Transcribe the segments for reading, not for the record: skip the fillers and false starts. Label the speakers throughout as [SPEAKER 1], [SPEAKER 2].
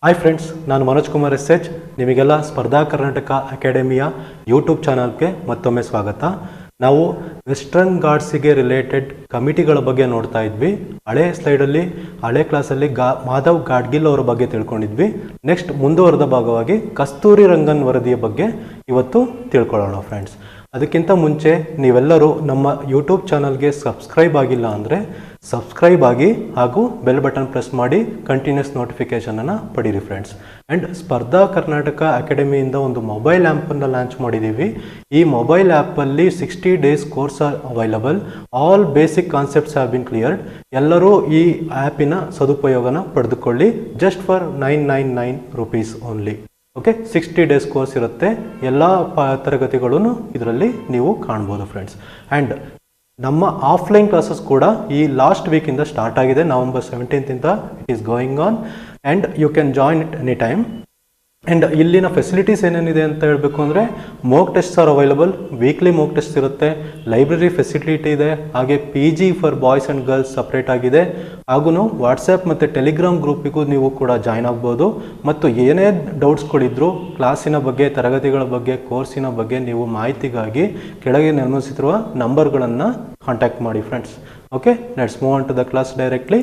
[SPEAKER 1] Hi friends, ನಾನು Manoj Kumar SH. ನಿಮಗೆಲ್ಲ ಸ್ಪರ್ಧಾ ಕರ್ನಾಟಕ ಅಕಾಡೆಮಿಯ ಯೂಟ್ಯೂಬ್ ಚಾನಲ್ಗೆ ಮತ್ತೊಮ್ಮೆ ಸ್ವಾಗತ. ನಾವು ವೆಸ್ಟರ್ನ್ ಘಾಟ್ಸಿಗೆ ರಿಲೇಟೆಡ್ ಕಮಿಟಿಗಳ ಬಗ್ಗೆ ನೋಡ್ತಾ ಇದ್ವಿ. ಹಳೆ ಸ್ಲೈಡಲ್ಲಿ ಹಳೆ ಕ್ಲಾಸಲ್ಲಿ ಮಾಧವ್ ಗಾಡ್ಗಿಲ್ ಅವರ ಬಗ್ಗೆ ತಿಳ್ಕೊಂಡಿದ್ವಿ. ನೆಕ್ಸ್ಟ್ ಮುಂದುವರೆದ ಭಾಗವಾಗಿ ಕಸ್ತೂರಿ ರಂಗನ್ ವರದಿಯ ಬಗ್ಗೆ ಇವತ್ತು ತಿಳ್ಕೊಳ್ಳೋಣ ಫ್ರೆಂಡ್ಸ್. ಅದಕ್ಕಿಂತ ಮುಂಚೆ ನೀವೆಲ್ಲರೂ ನಮ್ಮ ಯೂಟ್ಯೂಬ್ ಚಾನಲ್ಗೆ ಸಬ್ಸ್ಕ್ರೈಬ್ ಆಗಿಲ್ಲ ಅಂದರೆ ಸಬ್ಸ್ಕ್ರೈಬ್ ಆಗಿ ಹಾಗೂ ಬೆಲ್ ಬಟನ್ ಪ್ರೆಸ್ ಮಾಡಿ ಕಂಟಿನ್ಯೂಸ್ ನೋಟಿಫಿಕೇಷನನ್ನು ಪಡೀರಿ ಫ್ರೆಂಡ್ಸ್. ಆ್ಯಂಡ್ ಸ್ಪರ್ಧಾ ಕರ್ನಾಟಕ ಅಕಾಡೆಮಿಯಿಂದ ಒಂದು ಮೊಬೈಲ್ ಆ್ಯಪನ್ನು ಲಾಂಚ್ ಮಾಡಿದ್ದೀವಿ. ಈ ಮೊಬೈಲ್ ಆ್ಯಪಲ್ಲಿ 60 days course available. All basic concepts have been cleared. ಎಲ್ಲರೂ ಈ ಆ್ಯಪಿನ ಸದುಪಯೋಗನ ಪಡೆದುಕೊಳ್ಳಿ. Just for 999 rupees only. Okay, 60 days course ಇರುತ್ತೆ. ಎಲ್ಲ ತರಗತಿಗಳನ್ನು ಇದರಲ್ಲಿ ನೀವು ಕಾಣ್ಬೋದು ಫ್ರೆಂಡ್ಸ್. ಆ್ಯಂಡ್ ನಮ್ಮ ಆಫ್ಲೈನ್ ಕ್ಲಾಸಸ್ ಕೂಡ ಈ ಲಾಸ್ಟ್ ವೀಕಿಂದ ಸ್ಟಾರ್ಟ್ ಆಗಿದೆ. November 17th ಇಂದ it is going on and you can join it any time. And ಇಲ್ಲಿನ ಫೆಸಿಲಿಟೀಸ್ ಏನೇನಿದೆ ಅಂತ ಹೇಳಬೇಕು ಅಂದರೆ mock tests are available. Weekly ಮೋಕ್ test ಇರುತ್ತೆ. ಲೈಬ್ರರಿ ಫೆಸಿಲಿಟಿ ಇದೆ. ಹಾಗೆ PG for boys and girls separate ಆಗಿದೆ. ಹಾಗೂ ವಾಟ್ಸಪ್ ಮತ್ತು ಟೆಲಿಗ್ರಾಮ್ ಗ್ರೂಪಿಗೂ ನೀವು ಕೂಡ ಜಾಯ್ನ್ ಆಗ್ಬೋದು. ಮತ್ತು ಏನೇ ಡೌಟ್ಸ್ಗಳಿದ್ರು ಕ್ಲಾಸಿನ ಬಗ್ಗೆ, ತರಗತಿಗಳ ಬಗ್ಗೆ, ಕೋರ್ಸಿನ ಬಗ್ಗೆ ನೀವು ಮಾಹಿತಿಗಾಗಿ ಕೆಳಗೆ ನಿರ್ಮಿಸಿರುವ ನಂಬರ್ಗಳನ್ನು ಕಾಂಟ್ಯಾಕ್ಟ್ ಮಾಡಿ friends. Okay, let's move on to the class directly.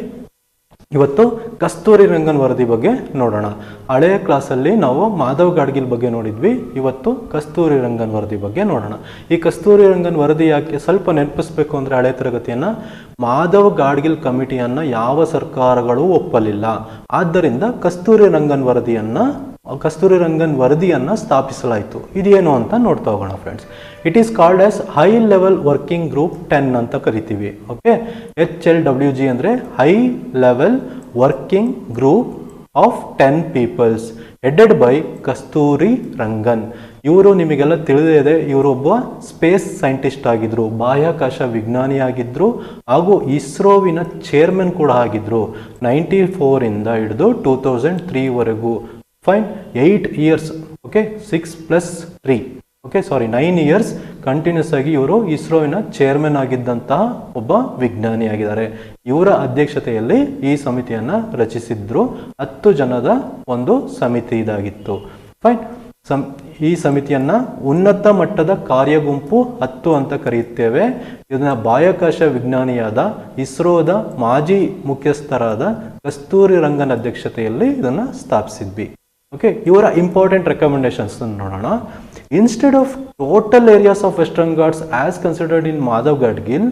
[SPEAKER 1] ಇವತ್ತು ಕಸ್ತೂರಿ ರಂಗನ್ ವರದಿ ಬಗ್ಗೆ ನೋಡೋಣ. ಹಳೆಯ ಕ್ಲಾಸಲ್ಲಿ ನಾವು ಮಾಧವ್ ಗಾಡ್ಗಿಲ್ ಬಗ್ಗೆ ನೋಡಿದ್ವಿ. ಇವತ್ತು ಕಸ್ತೂರಿ ರಂಗನ್ ವರದಿ ಬಗ್ಗೆ ನೋಡೋಣ. ಈ ಕಸ್ತೂರಿ ರಂಗನ್ ವರದಿ ಯಾಕೆ ಸ್ವಲ್ಪ ನೆನಪಿಸ್ಬೇಕು ಅಂದರೆ, ಹಳೆ ತರಗತಿಯನ್ನು ಮಾಧವ್ ಗಾಡ್ಗಿಲ್ ಕಮಿಟಿಯನ್ನು ಯಾವ ಸರ್ಕಾರಗಳು ಒಪ್ಪಲಿಲ್ಲ. ಆದ್ದರಿಂದ ಕಸ್ತೂರಿ ರಂಗನ್ ವರದಿಯನ್ನು ಸ್ಥಾಪಿಸಲಾಯಿತು. ಇದೇನು ಅಂತ ನೋಡ್ತಾ ಹೋಗೋಣ friends. It is called as high level working group 10 ಅಂತ ಕರಿತೀವಿ. ಓಕೆ, HLWG ಅಂದರೆ high level working group of 10 peoples headed by Kasturi Rangan. ಇವರು ನಿಮಗೆಲ್ಲ ತಿಳಿದಿದೆ, ಇವರೊಬ್ಬ ಸ್ಪೇಸ್ ಸೈಂಟಿಸ್ಟ್ ಆಗಿದ್ರು, ಬಾಹ್ಯಾಕಾಶ ವಿಜ್ಞಾನಿ ಆಗಿದ್ರು, ಹಾಗೂ ಇಸ್ರೋವಿನ ಚೇರ್ಮನ್ ಕೂಡ ಆಗಿದ್ರು. 94 ಇಂದ ಹಿಡಿದು 2003ವರೆಗೂ. Fine, 8 years. Okay, 6 + 3. Okay, 9 years continuous ಆಗಿ ಇವರು ಇಸ್ರೋವಿನ ಚೇರ್ಮನ್ ಆಗಿದ್ದಂತಹ ಒಬ್ಬ ವಿಜ್ಞಾನಿ ಆಗಿದ್ದಾರೆ. ಇವರ ಅಧ್ಯಕ್ಷತೆಯಲ್ಲಿ ಈ ಸಮಿತಿಯನ್ನು ರಚಿಸಿದ್ರು. 10 ಜನದ ಒಂದು ಸಮಿತಿ ಇದಾಗಿತ್ತು. ಫೈನ್, ಈ ಸಮಿತಿಯನ್ನ ಉನ್ನತ ಮಟ್ಟದ ಕಾರ್ಯಗುಂಪು 10 ಅಂತ ಕರೆಯುತ್ತೇವೆ. ಇದನ್ನ ಬಾಹ್ಯಾಕಾಶ ವಿಜ್ಞಾನಿಯಾದ ಇಸ್ರೋದ ಮಾಜಿ ಮುಖ್ಯಸ್ಥರಾದ ಕಸ್ತೂರಿ ರಂಗನ್ ಅಧ್ಯಕ್ಷತೆಯಲ್ಲಿ ಇದನ್ನು ಸ್ಥಾಪಿಸಿದ್ವಿ. ಓಕೆ, ಇವರ ಇಂಪಾರ್ಟೆಂಟ್ ರೆಕಮೆಂಡೇಶನ್ಸ್ ನೋಡೋಣ. Instead of total areas of Western Ghats as considered in Madhav Gadgil,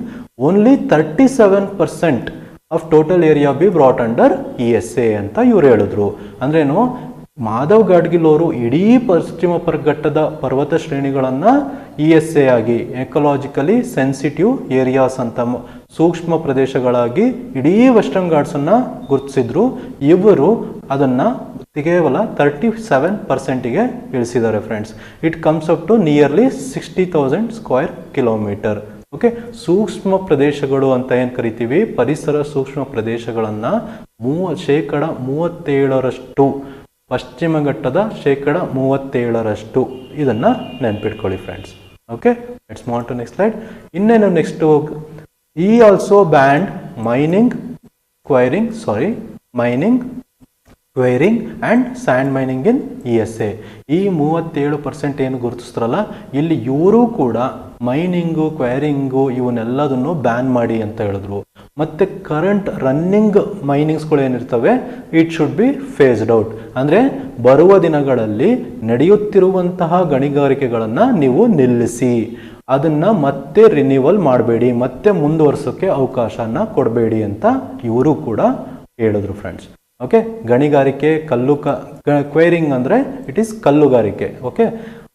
[SPEAKER 1] only 37% of total area be brought under ESA ಅಂತ ಇವರು ಹೇಳಿದ್ರು. ಅಂದ್ರೇನು, ಮಾಧವ್ ಗಾಡ್ಗಿಲ್ ಅವರು ಇಡೀ ಪಶ್ಚಿಮ ಘಟ್ಟದ ಪರ್ವತ ಶ್ರೇಣಿಗಳನ್ನು ESA ಆಗಿ, ಎಕಲಾಜಿಕಲಿ ಸೆನ್ಸಿಟಿವ್ ಏರಿಯಾಸ್ ಅಂತ, ಸೂಕ್ಷ್ಮ ಪ್ರದೇಶಗಳಾಗಿ ಇಡೀ ವೆಸ್ಟರ್ನ್ ಘಾಟ್ಸನ್ನು ಗುರುತಿಸಿದ್ರು. ಇವರು ಅದನ್ನು ಕೇವಲ 37%ಗೆ ಇಳಿಸಿದ್ದಾರೆ friends. It comes up to nearly 60,000 square kilometer. Okay, ಸೂಕ್ಷ್ಮ ಪ್ರದೇಶಗಳು ಅಂತ ಏನು ಕರಿತೀವಿ, ಪರಿಸರ ಸೂಕ್ಷ್ಮ ಪ್ರದೇಶಗಳನ್ನು 37% ಪಶ್ಚಿಮ ಘಟ್ಟದ 37% ಇದನ್ನು ನೆನ್ಪಿಟ್ಕೊಳ್ಳಿ friends. Okay, let's move on to next slide. ಇನ್ನೇನು ನೆಕ್ಸ್ಟ್, ಈ also banned mining quarrying and sand mining in ESA. ಈ 37% ಏನು ಗುರುತಿಸ್ತಾರಲ್ಲ, ಇಲ್ಲಿ ಇವರು ಕೂಡ ಮೈನಿಂಗು, ಕ್ವೈರಿಂಗು ಇವನ್ನೆಲ್ಲದನ್ನು ಬ್ಯಾನ್ ಮಾಡಿ ಅಂತ ಹೇಳಿದ್ರು. ಮತ್ತು ಕರೆಂಟ್ ರನ್ನಿಂಗ್ ಮೈನಿಂಗ್ಸ್ಗಳು ಏನಿರ್ತವೆ, it should be phased out. ಅಂದರೆ ಬರುವ ದಿನಗಳಲ್ಲಿ ನಡೆಯುತ್ತಿರುವಂತಹ ಗಣಿಗಾರಿಕೆಗಳನ್ನು ನೀವು ನಿಲ್ಲಿಸಿ, ಅದನ್ನು ಮತ್ತೆ ರಿನ್ಯೂವಲ್ ಮಾಡಬೇಡಿ, ಮತ್ತೆ ಮುಂದುವರ್ಸೋಕ್ಕೆ ಅವಕಾಶನ ಕೊಡಬೇಡಿ ಅಂತ ಇವರು ಕೂಡ ಹೇಳಿದ್ರು ಫ್ರೆಂಡ್ಸ್. ಓಕೆ, ಗಣಿಗಾರಿಕೆ, ಕ್ವೈರಿಂಗ್ ಅಂದರೆ ಇಟ್ ಈಸ್ ಕಲ್ಲುಗಾರಿಕೆ. ಓಕೆ,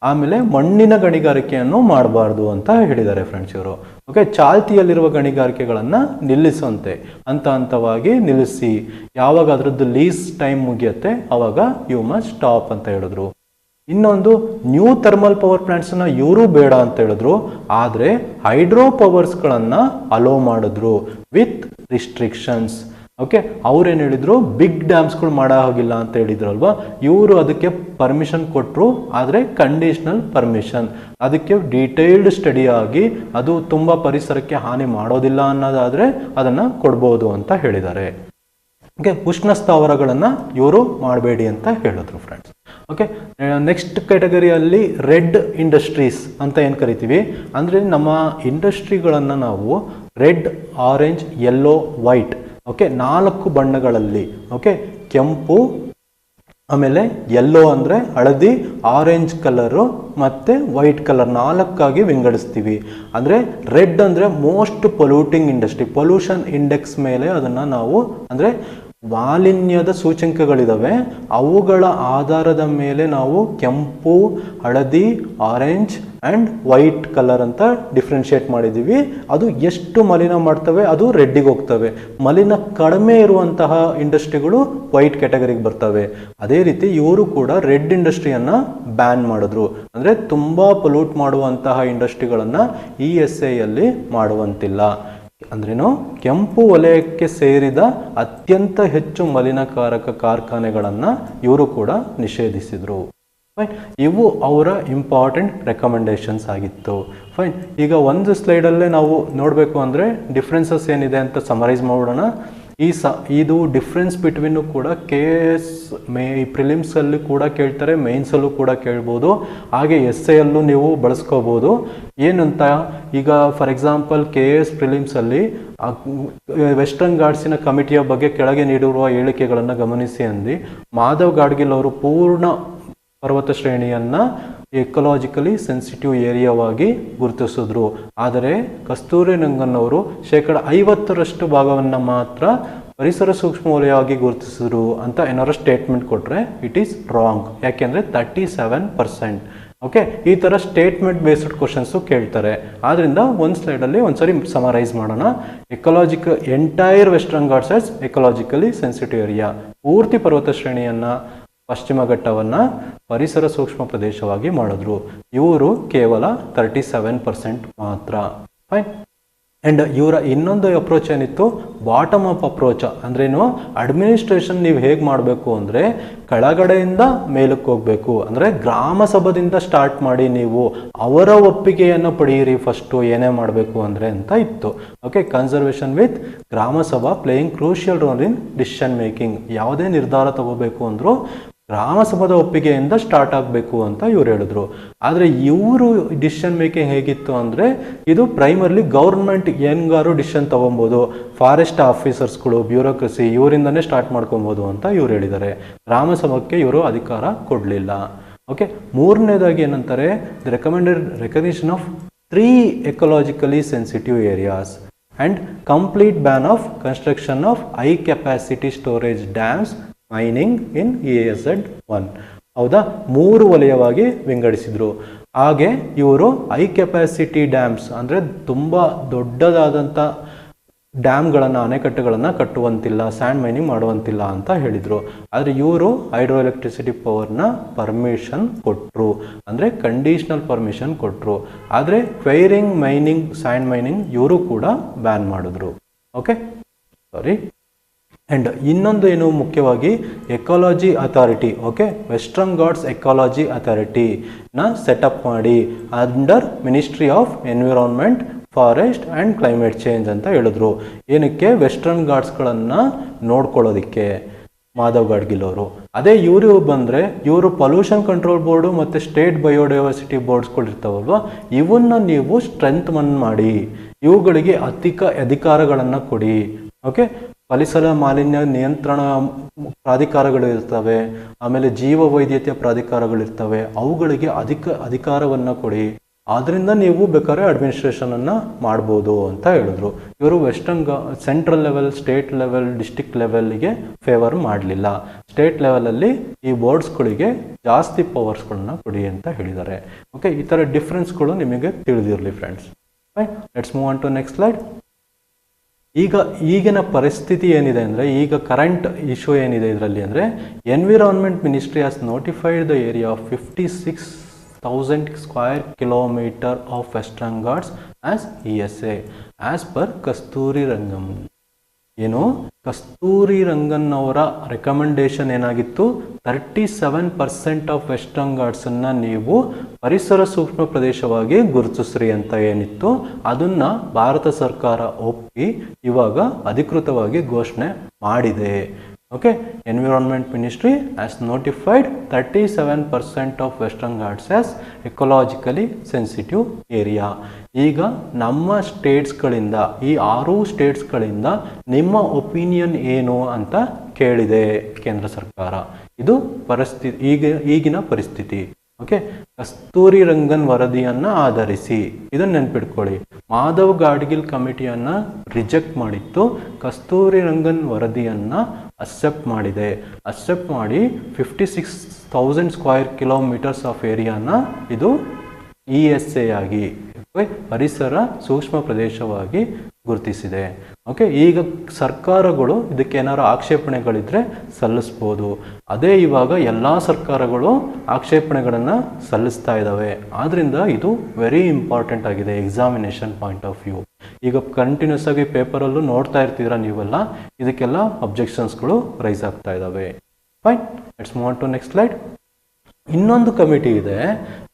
[SPEAKER 1] ಆಮೇಲೆ ಮಣ್ಣಿನ ಗಣಿಗಾರಿಕೆಯನ್ನು ಮಾಡಬಾರ್ದು ಅಂತ ಹೇಳಿದ್ದಾರೆ ಫ್ರೆಂಡ್ಸ್ ಇವರು. ಓಕೆ, ಚಾಲ್ತಿಯಲ್ಲಿರುವ ಗಣಿಗಾರಿಕೆಗಳನ್ನು ನಿಲ್ಲಿಸುವಂತೆ ಹಂತವಾಗಿ ನಿಲ್ಲಿಸಿ, ಯಾವಾಗ ಅದರದ್ದು ಲೀಸ್ ಟೈಮ್ ಮುಗಿಯುತ್ತೆ ಆವಾಗ ಯು ಮಸ್ಟ್ ಸ್ಟಾಪ್ ಅಂತ ಹೇಳಿದ್ರು. ಇನ್ನೊಂದು, ನ್ಯೂ ಥರ್ಮಲ್ ಪವರ್ ಪ್ಲಾಂಟ್ಸನ್ನು ಇವರು ಬೇಡ ಅಂತ ಹೇಳಿದ್ರು, ಆದರೆ ಹೈಡ್ರೋ ಪವರ್ಸ್ಗಳನ್ನು ಅಲೋ ಮಾಡಿದ್ರು ವಿತ್ ರಿಸ್ಟ್ರಿಕ್ಷನ್ಸ್. ಓಕೆ, ಅವ್ರೇನು ಹೇಳಿದ್ರು, ಬಿಗ್ ಡ್ಯಾಮ್ಸ್ಗಳು ಮಾಡೋ ಹಾಗಿಲ್ಲ ಅಂತ ಹೇಳಿದ್ರಲ್ವಾ, ಇವರು ಅದಕ್ಕೆ ಪರ್ಮಿಷನ್ ಕೊಟ್ಟರು, ಆದರೆ ಕಂಡೀಷನಲ್ ಪರ್ಮಿಷನ್. ಅದಕ್ಕೆ ಡೀಟೇಲ್ಡ್ ಸ್ಟಡಿ ಆಗಿ ಅದು ತುಂಬ ಪರಿಸರಕ್ಕೆ ಹಾನಿ ಮಾಡೋದಿಲ್ಲ ಅನ್ನೋದಾದರೆ ಅದನ್ನು ಕೊಡ್ಬೋದು ಅಂತ ಹೇಳಿದ್ದಾರೆ. ಓಕೆ, ಉಷ್ಣ ಸ್ಥಾವರಗಳನ್ನು ಇವರು ಮಾಡಬೇಡಿ ಅಂತ ಹೇಳಿದ್ರು ಫ್ರೆಂಡ್ಸ್. ಓಕೆ, ನೆಕ್ಸ್ಟ್ ಕ್ಯಾಟಗರಿಯಲ್ಲಿ ರೆಡ್ ಇಂಡಸ್ಟ್ರೀಸ್ ಅಂತ ಏನು ಕರಿತೀವಿ ಅಂದರೆ ನಮ್ಮ ಇಂಡಸ್ಟ್ರಿಗಳನ್ನು ನಾವು red, orange, yellow, white, okay 4 ಬಣ್ಣಗಳಲ್ಲಿ, ಓಕೆ ಕೆಂಪು, ಆಮೇಲೆ ಯೆಲ್ಲೋ ಅಂದರೆ ಹಳದಿ, ಆರೆಂಜ್ ಕಲರು ಮತ್ತು ವೈಟ್ ಕಲರ್ 4 ವಿಂಗಡಿಸ್ತೀವಿ. ಅಂದರೆ ರೆಡ್ ಅಂದರೆ most polluting industry, pollution index ಮೇಲೆ ಅದನ್ನು ನಾವು ಅಂದರೆ ಮಾಲಿನ್ಯದ ಸೂಚ್ಯಂಕಗಳಿದ್ದಾವೆ, ಅವುಗಳ ಆಧಾರದ ಮೇಲೆ ನಾವು ಕೆಂಪು, ಹಳದಿ, ಆರೆಂಜ್ ಆ್ಯಂಡ್ ವೈಟ್ ಕಲರ್ ಅಂತ ಡಿಫ್ರೆನ್ಷಿಯೇಟ್ ಮಾಡಿದ್ದೀವಿ. ಅದು ಎಷ್ಟು ಮಲಿನ ಮಾಡ್ತವೆ ಅದು ರೆಡ್ಡಿಗೆ ಹೋಗ್ತವೆ. ಮಲಿನ ಕಡಿಮೆ ಇರುವಂತಹ ಇಂಡಸ್ಟ್ರಿಗಳು ವೈಟ್ ಕ್ಯಾಟಗರಿಗೆ ಬರ್ತವೆ. ಅದೇ ರೀತಿ ಇವರು ಕೂಡ ರೆಡ್ ಇಂಡಸ್ಟ್ರಿಯನ್ನು ಬ್ಯಾನ್ ಮಾಡಿದ್ರು. ಅಂದರೆ ತುಂಬ ಪೊಲ್ಯೂಟ್ ಮಾಡುವಂತಹ ಇಂಡಸ್ಟ್ರಿಗಳನ್ನು ESAಯಲ್ಲಿ ಮಾಡುವಂತಿಲ್ಲ. ಅಂದ್ರೇನು, ಕೆಂಪು ವಲಯಕ್ಕೆ ಸೇರಿದ ಅತ್ಯಂತ ಹೆಚ್ಚು ಮಲಿನಕಾರಕ ಕಾರ್ಖಾನೆಗಳನ್ನು ಇವರು ಕೂಡ ನಿಷೇಧಿಸಿದರು. ಫೈನ್, ಇವು ಅವರ ಇಂಪಾರ್ಟೆಂಟ್ ರೆಕಮೆಂಡೇಶನ್ಸ್ ಆಗಿತ್ತು. ಫೈನ್, ಈಗ ಒಂದು ಸ್ಲೈಡಲ್ಲೇ ನಾವು ನೋಡಬೇಕು ಅಂದರೆ ಡಿಫ್ರೆನ್ಸಸ್ ಏನಿದೆ ಅಂತ ಸಮರೈಸ್ ಮಾಡೋಣ. ಇದು ಡಿಫ್ರೆನ್ಸ್ ಬಿಟ್ವೀನು ಕೂಡ KS ಪ್ರಿಲಿಮ್ಸಲ್ಲಿ ಕೂಡ ಕೇಳ್ತಾರೆ, ಮೇನ್ಸಲ್ಲೂ ಕೂಡ ಕೇಳ್ಬೋದು, ಹಾಗೆ SAಯಲ್ಲೂ ನೀವು ಬಳಸ್ಕೋಬೋದು. ಏನಂತ, ಈಗ ಫಾರ್ ಎಕ್ಸಾಂಪಲ್ KS ಪ್ರಿಲಿಮ್ಸಲ್ಲಿ ವೆಸ್ಟರ್ನ್ ಘಾಟ್ಸಿನ ಕಮಿಟಿಯ ಬಗ್ಗೆ ಕೆಳಗೆ ನೀಡಿರುವ ಹೇಳಿಕೆಗಳನ್ನು ಗಮನಿಸಿ ಅಂದು ಮಾಧವ್ ಗಾಡ್ಗಿಲ್ ಅವರು ಪೂರ್ಣ ಪರ್ವತ ಶ್ರೇಣಿಯನ್ನು ಎಕಲಾಜಿಕಲಿ ಸೆನ್ಸಿಟಿವ್ ಏರಿಯಾವಾಗಿ ಗುರುತಿಸಿದ್ರು. ಆದರೆ ಕಸ್ತೂರಿ ರಂಗನ್ ಅವರು 50% ಭಾಗವನ್ನು ಮಾತ್ರ ಪರಿಸರ ಸೂಕ್ಷ್ಮ ವಲಯವಾಗಿ ಗುರುತಿಸಿದ್ರು ಅಂತ ಏನಾದ್ರು ಸ್ಟೇಟ್ಮೆಂಟ್ ಕೊಟ್ಟರೆ ಇಟ್ ಈಸ್ ರಾಂಗ್. ಯಾಕೆಂದರೆ 37%. ಓಕೆ, ಈ ಥರ ಸ್ಟೇಟ್ಮೆಂಟ್ ಬೇಸ್ಡ್ ಕ್ವಶನ್ಸು ಕೇಳ್ತಾರೆ. ಆದ್ದರಿಂದ ಒಂದು ಸ್ಲೈಡಲ್ಲಿ ಒಂದ್ಸರಿ ಸಮರೈಸ್ ಮಾಡೋಣ. Entire western Ghats as ecologically sensitive area, ಪೂರ್ತಿ ಪರ್ವತ ಶ್ರೇಣಿಯನ್ನು ಪಶ್ಚಿಮ ಘಟ್ಟವನ್ನು ಪರಿಸರ ಸೂಕ್ಷ್ಮ ಪ್ರದೇಶವಾಗಿ ಮಾಡಿದ್ರು. ಇವರು ಕೇವಲ 37% ಮಾತ್ರ. ಫೈನ್, ಆ್ಯಂಡ್ ಇವರ ಇನ್ನೊಂದು ಅಪ್ರೋಚ್ ಏನಿತ್ತು, ಬಾಟಮ್ ಅಪ್ ಅಪ್ರೋಚ್. ಅಂದ್ರೇನು, ಅಡ್ಮಿನಿಸ್ಟ್ರೇಷನ್ ನೀವು ಹೇಗೆ ಮಾಡಬೇಕು ಅಂದರೆ ಕೆಳಗಡೆಯಿಂದ ಮೇಲಕ್ಕೆ ಹೋಗಬೇಕು. ಅಂದರೆ ಗ್ರಾಮ ಸಭಾದಿಂದ ಸ್ಟಾರ್ಟ್ ಮಾಡಿ, ನೀವು ಅವರ ಒಪ್ಪಿಗೆಯನ್ನು ಪಡೆಯಿರಿ ಫಸ್ಟು ಏನೇ ಮಾಡಬೇಕು ಅಂದರೆ ಅಂತ ಇತ್ತು. ಓಕೆ, ಕನ್ಸರ್ವೇಷನ್ ವಿತ್ ಗ್ರಾಮ ಸಭಾ playing crucial role in decision making. ಯಾವುದೇ ನಿರ್ಧಾರ ತಗೋಬೇಕು ಅಂದರೂ ಗ್ರಾಮ ಸಭಾದ ಒಪ್ಪಿಗೆಯಿಂದ ಸ್ಟಾರ್ಟ್ ಆಗಬೇಕು ಅಂತ ಇವ್ರು ಹೇಳಿದ್ರು. ಆದರೆ ಇವರು ಡಿಸಿಷನ್ ಮೇಕಿಂಗ್ ಹೇಗಿತ್ತು ಅಂದರೆ, ಇದು ಪ್ರೈಮರ್ಲಿ ಗೌರ್ಮೆಂಟ್ ಹೆಂಗಾರು ಡಿಸಿಷನ್ ತೊಗೊಬೋದು, ಫಾರೆಸ್ಟ್ ಆಫೀಸರ್ಸ್ಗಳು, ಬ್ಯೂರೋಕ್ರಸಿ ಇವರಿಂದನೇ ಸ್ಟಾರ್ಟ್ ಮಾಡ್ಕೊಬೋದು ಅಂತ ಇವ್ರು ಹೇಳಿದ್ದಾರೆ. ಗ್ರಾಮ ಸಭಾಕ್ಕೆ ಇವರು ಅಧಿಕಾರ ಕೊಡಲಿಲ್ಲ. ಓಕೆ, ಮೂರನೇದಾಗಿ ಏನಂತಾರೆ, the recommended recognition of 3 ecologically sensitive areas and complete ban of construction of high capacity storage dams mining in EAZ 1. ಹೌದಾ, 3 ವಲಯವಾಗಿ ವಿಂಗಡಿಸಿದ್ರು. ಹಾಗೆ ಇವರು ಹೈ ಕೆಪಾಸಿಟಿ ಡ್ಯಾಮ್ಸ್ ಅಂದರೆ ತುಂಬ ದೊಡ್ಡದಾದಂಥ ಡ್ಯಾಮ್ಗಳನ್ನು, ಅಣೆಕಟ್ಟುಗಳನ್ನು ಕಟ್ಟುವಂತಿಲ್ಲ, ಸ್ಯಾಂಡ್ ಮೈನಿಂಗ್ ಮಾಡುವಂತಿಲ್ಲ ಅಂತ ಹೇಳಿದರು. ಆದರೆ ಇವರು ಹೈಡ್ರೋ ಎಲೆಕ್ಟ್ರಿಸಿಟಿ ಪವರ್ನ ಪರ್ಮಿಷನ್ ಕೊಟ್ಟರು, ಅಂದರೆ ಕಂಡೀಷ್ನಲ್ ಪರ್ಮಿಷನ್ ಕೊಟ್ಟರು. ಆದರೆ ಕ್ವೈರಿಂಗ್ ಮೈನಿಂಗ್, ಸ್ಯಾಂಡ್ ಮೈನಿಂಗ್ ಇವರು ಕೂಡ ಬ್ಯಾನ್ ಮಾಡಿದ್ರು. Okay, sorry. ಆ್ಯಂಡ್ ಇನ್ನೊಂದು ಏನು ಮುಖ್ಯವಾಗಿ, ecology authority, okay Western Ghats ecology ಅಥಾರಿಟಿನ ಸೆಟಪ್ ಮಾಡಿ under ministry of environment, forest and climate change ಅಂತ ಹೇಳಿದ್ರು. ಏನಕ್ಕೆ, ವೆಸ್ಟರ್ನ್ ಘಾಟ್ಸ್ಗಳನ್ನು ನೋಡ್ಕೊಳ್ಳೋದಕ್ಕೆ ಮಾಧವ್ ಗಾಡ್ಗಿಲ್ ಅವರು. ಅದೇ ಇವರು ಬಂದರೆ, ಇವರು ಪೊಲ್ಯೂಷನ್ ಕಂಟ್ರೋಲ್ ಬೋರ್ಡು ಮತ್ತು ಸ್ಟೇಟ್ ಬಯೋಡೈವರ್ಸಿಟಿ ಬೋರ್ಡ್ಸ್ಗಳಿರ್ತಾವಲ್ವ, ಇವನ್ನ ನೀವು ಸ್ಟ್ರೆಂಥ್ ಮಾಡಿ ಇವುಗಳಿಗೆ ಅಧಿಕಾರಗಳನ್ನು ಕೊಡಿ. ಓಕೆ, ಪರಿಸರ ಮಾಲಿನ್ಯ ನಿಯಂತ್ರಣ ಪ್ರಾಧಿಕಾರಗಳು ಇರ್ತವೆ, ಆಮೇಲೆ ಜೀವ ವೈದ್ಯತೆಯ ಪ್ರಾಧಿಕಾರಗಳಿರ್ತವೆ, ಅವುಗಳಿಗೆ ಅಧಿಕಾರವನ್ನು ಕೊಡಿ. ಆದ್ದರಿಂದ ನೀವು ಬೇಕಾದ್ರೆ ಅಡ್ಮಿನಿಸ್ಟ್ರೇಷನನ್ನು ಮಾಡ್ಬೋದು ಅಂತ ಹೇಳಿದ್ರು. ಇವರು western central level, state level, district ಲೆವೆಲ್ಗೆ ಫೇವರ್ ಮಾಡಲಿಲ್ಲ. ಸ್ಟೇಟ್ ಲೆವೆಲಲ್ಲಿ ಈ ಬೋರ್ಡ್ಸ್ಗಳಿಗೆ ಜಾಸ್ತಿ ಪವರ್ಸ್ಗಳನ್ನ ಕೊಡಿ ಅಂತ ಹೇಳಿದ್ದಾರೆ. ಓಕೆ, ಈ ಥರ ಡಿಫ್ರೆನ್ಸ್ಗಳು ನಿಮಗೆ ತಿಳಿದಿರಲಿ friends. Right, let's move on to next slide. ಈಗಿನ ಪರಿಸ್ಥಿತಿ ಏನಿದೆ ಅಂದರೆ, ಈಗ ಕರೆಂಟ್ ಇಶ್ಯೂ ಏನಿದೆ ಇದರಲ್ಲಿ ಅಂದರೆ, environment ministry has notified the area of 56,000 square kilometer of Western Ghats as ESA as per Kasturirangan. ಏನು, ಕಸ್ತೂರಿ ರಂಗನ್ ಅವರ ರೆಕಮೆಂಡೇಶನ್ ಏನಾಗಿತ್ತು, 37% ಆಫ್ ವೆಸ್ಟರ್ನ್ ಘಾಟ್ಸನ್ನು ನೀವು ಪರಿಸರ ಸೂಕ್ಷ್ಮ ಪ್ರದೇಶವಾಗಿ ಗುರುತಿಸ್ರಿ ಅಂತ ಏನಿತ್ತು, ಅದನ್ನು ಭಾರತ ಸರ್ಕಾರ ಒಪ್ಪಿ ಇವಾಗ ಅಧಿಕೃತವಾಗಿ ಘೋಷಣೆ ಮಾಡಿದೆ. Okay, Environment Ministry has notified 37% of Western Ghats as ecologically sensitive area. ಈಗ ನಮ್ಮ ಸ್ಟೇಟ್ಸ್ಗಳಿಂದ ಈ 6 ಸ್ಟೇಟ್ಸ್ಗಳಿಂದ ನಿಮ್ಮ ಒಪಿನಿಯನ್ ಏನು ಅಂತ ಕೇಳಿದೆ ಕೇಂದ್ರ ಸರ್ಕಾರ. ಇದು ಈಗಿನ ಪರಿಸ್ಥಿತಿ. ಓಕೆ, ಕಸ್ತೂರಿ ರಂಗನ್ ವರದಿಯನ್ನು ಆಧರಿಸಿ ಇದನ್ನು ನೆನ್ಪಿಟ್ಕೊಳ್ಳಿ. ಮಾಧವ್ ಗಾಡ್ಗಿಲ್ ಕಮಿಟಿಯನ್ನು ರಿಜೆಕ್ಟ್ ಮಾಡಿತ್ತು, ಕಸ್ತೂರಿ ರಂಗನ್ ವರದಿಯನ್ನು ಅಕ್ಸೆಪ್ಟ್ ಮಾಡಿದೆ. ಅಕ್ಸೆಪ್ಟ್ ಮಾಡಿ 56,000 ಸ್ಕ್ವೇರ್ ಕಿಲೋಮೀಟರ್ಸ್ ಆಫ್ ಏರಿಯಾನ ಇದು ESA ಆಗಿ ಪರಿಸರ ಸೂಕ್ಷ್ಮ ಪ್ರದೇಶವಾಗಿ ಗುರುತಿಸಿದೆ. ಓಕೆ, ಈಗ ಸರ್ಕಾರಗಳು ಇದಕ್ಕೆ ಏನಾದ್ರು ಆಕ್ಷೇಪಣೆಗಳಿದ್ರೆ ಸಲ್ಲಿಸ್ಬೋದು. ಅದೇ ಇವಾಗ ಎಲ್ಲ ಸರ್ಕಾರಗಳು ಆಕ್ಷೇಪಣೆಗಳನ್ನು ಸಲ್ಲಿಸ್ತಾ ಇದ್ದಾವೆ. ಆದ್ದರಿಂದ ಇದು ವೆರಿ ಇಂಪಾರ್ಟೆಂಟ್ ಆಗಿದೆ ಎಕ್ಸಾಮಿನೇಷನ್ ಪಾಯಿಂಟ್ ಆಫ್ ವ್ಯೂ. ಈಗ ಕಂಟಿನ್ಯೂಸ್ ಆಗಿ ಪೇಪರಲ್ಲೂ ನೋಡ್ತಾ ಇರ್ತೀರಾ ನೀವೆಲ್ಲ, ಇದಕ್ಕೆಲ್ಲ ಅಬ್ಜೆಕ್ಷನ್ಸ್ಗಳು ರೈಸ್ ಆಗ್ತಾ ಇದ್ದಾವೆ. Fine, let's move on to next slide. ಇನ್ನೊಂದು ಕಮಿಟಿ ಇದೆ,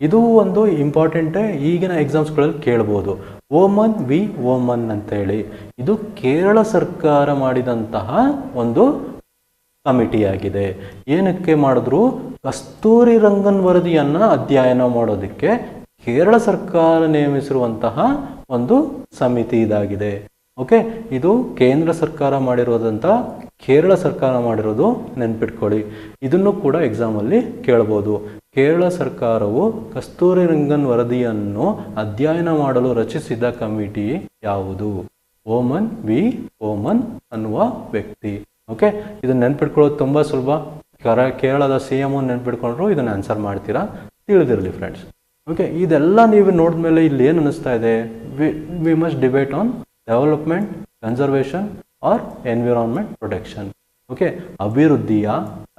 [SPEAKER 1] ಇದು ಒಂದು ಇಂಪಾರ್ಟೆಂಟೇ, ಈಗಿನ ಎಕ್ಸಾಮ್ಸ್ಗಳಲ್ಲಿ ಕೇಳ್ಬೋದು. ಓಮನ್ ವಿ ಓಮನ್ ಅಂತೇಳಿ, ಇದು ಕೇರಳ ಸರ್ಕಾರ ಮಾಡಿದಂತಹ ಒಂದು ಕಮಿಟಿಯಾಗಿದೆ. ಏನಕ್ಕೆ ಮಾಡಿದ್ರು? ಕಸ್ತೂರಿ ರಂಗನ್ ವರದಿಯನ್ನು ಅಧ್ಯಯನ ಮಾಡೋದಕ್ಕೆ ಕೇರಳ ಸರ್ಕಾರ ನೇಮಿಸಿರುವಂತಹ ಒಂದು ಸಮಿತಿ ಇದಾಗಿದೆ. ಓಕೆ, ಇದು ಕೇಂದ್ರ ಸರ್ಕಾರ ಮಾಡಿರೋದಂತ ಕೇರಳ ಸರ್ಕಾರ ಮಾಡಿರೋದು ನೆನ್ಪಿಟ್ಕೊಳ್ಳಿ. ಇದನ್ನು ಕೂಡ ಎಕ್ಸಾಮಲ್ಲಿ ಕೇಳ್ಬೋದು. ಕೇರಳ ಸರ್ಕಾರವು ಕಸ್ತೂರಿ ರಂಗನ್ ವರದಿಯನ್ನು ಅಧ್ಯಯನ ಮಾಡಲು ರಚಿಸಿದ ಕಮಿಟಿ ಯಾವುದು? ಓಮನ್ ವಿ ಓಮನ್ ಅನ್ನುವ ವ್ಯಕ್ತಿ. ಓಕೆ, ಇದನ್ನು ನೆನ್ಪಿಟ್ಕೊಳ್ಳೋದು ತುಂಬ ಸುಲಭ. ಕೇರಳದ CM ನೆನ್ಪಿಟ್ಕೊಂಡ್ರು ಇದನ್ನು ಆನ್ಸರ್ ಮಾಡ್ತೀರಾ, ತಿಳಿದಿರಲಿ ಫ್ರೆಂಡ್ಸ್. ಓಕೆ, ಇದೆಲ್ಲ ನೀವು ನೋಡಿದ್ಮೇಲೆ ಇಲ್ಲಿ ಏನು ಅನ್ನಿಸ್ತಾ ಇದೆ? We must debate on development, conservation or environment protection. Okay, ಅಭಿವೃದ್ಧಿಯ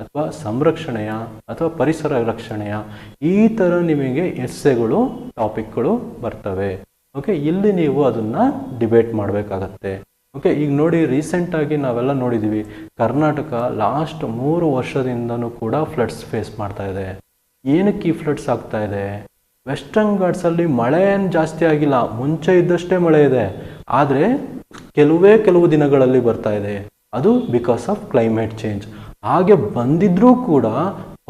[SPEAKER 1] ಅಥವಾ ಸಂರಕ್ಷಣೆಯ ಅಥವಾ ಪರಿಸರ ರಕ್ಷಣೆಯ, ಈ ಥರ ನಿಮಗೆ ಎಸ್ಸೆಗಳು ಟಾಪಿಕ್ಗಳು ಬರ್ತವೆ. ಓಕೆ, ಇಲ್ಲಿ ನೀವು ಅದನ್ನು ಡಿಬೇಟ್ ಮಾಡಬೇಕಾಗತ್ತೆ. ಓಕೆ, ಈಗ ನೋಡಿ, ರೀಸೆಂಟಾಗಿ ನಾವೆಲ್ಲ ನೋಡಿದ್ದೀವಿ, ಕರ್ನಾಟಕ ಲಾಸ್ಟ್ 3 ವರ್ಷದಿಂದನೂ ಕೂಡ ಫ್ಲಡ್ಸ್ ಫೇಸ್ ಮಾಡ್ತಾ ಇದೆ. ಏನಕ್ಕೆ ಈ ಫ್ಲಡ್ಸ್ ಆಗ್ತಾ ಇದೆ? ವೆಸ್ಟರ್ನ್ ಘಾಟ್ಸಲ್ಲಿ ಮಳೆ ಏನು ಜಾಸ್ತಿ ಆಗಿಲ್ಲ, ಮುಂಚೆ ಇದ್ದಷ್ಟೇ ಮಳೆ ಇದೆ, ಆದರೆ ಕೆಲವು ದಿನಗಳಲ್ಲಿ ಬರ್ತಾ ಇದೆ. ಅದು ಬಿಕಾಸ್ ಆಫ್ ಕ್ಲೈಮೇಟ್ ಚೇಂಜ್. ಹಾಗೆ ಬಂದಿದ್ರೂ ಕೂಡ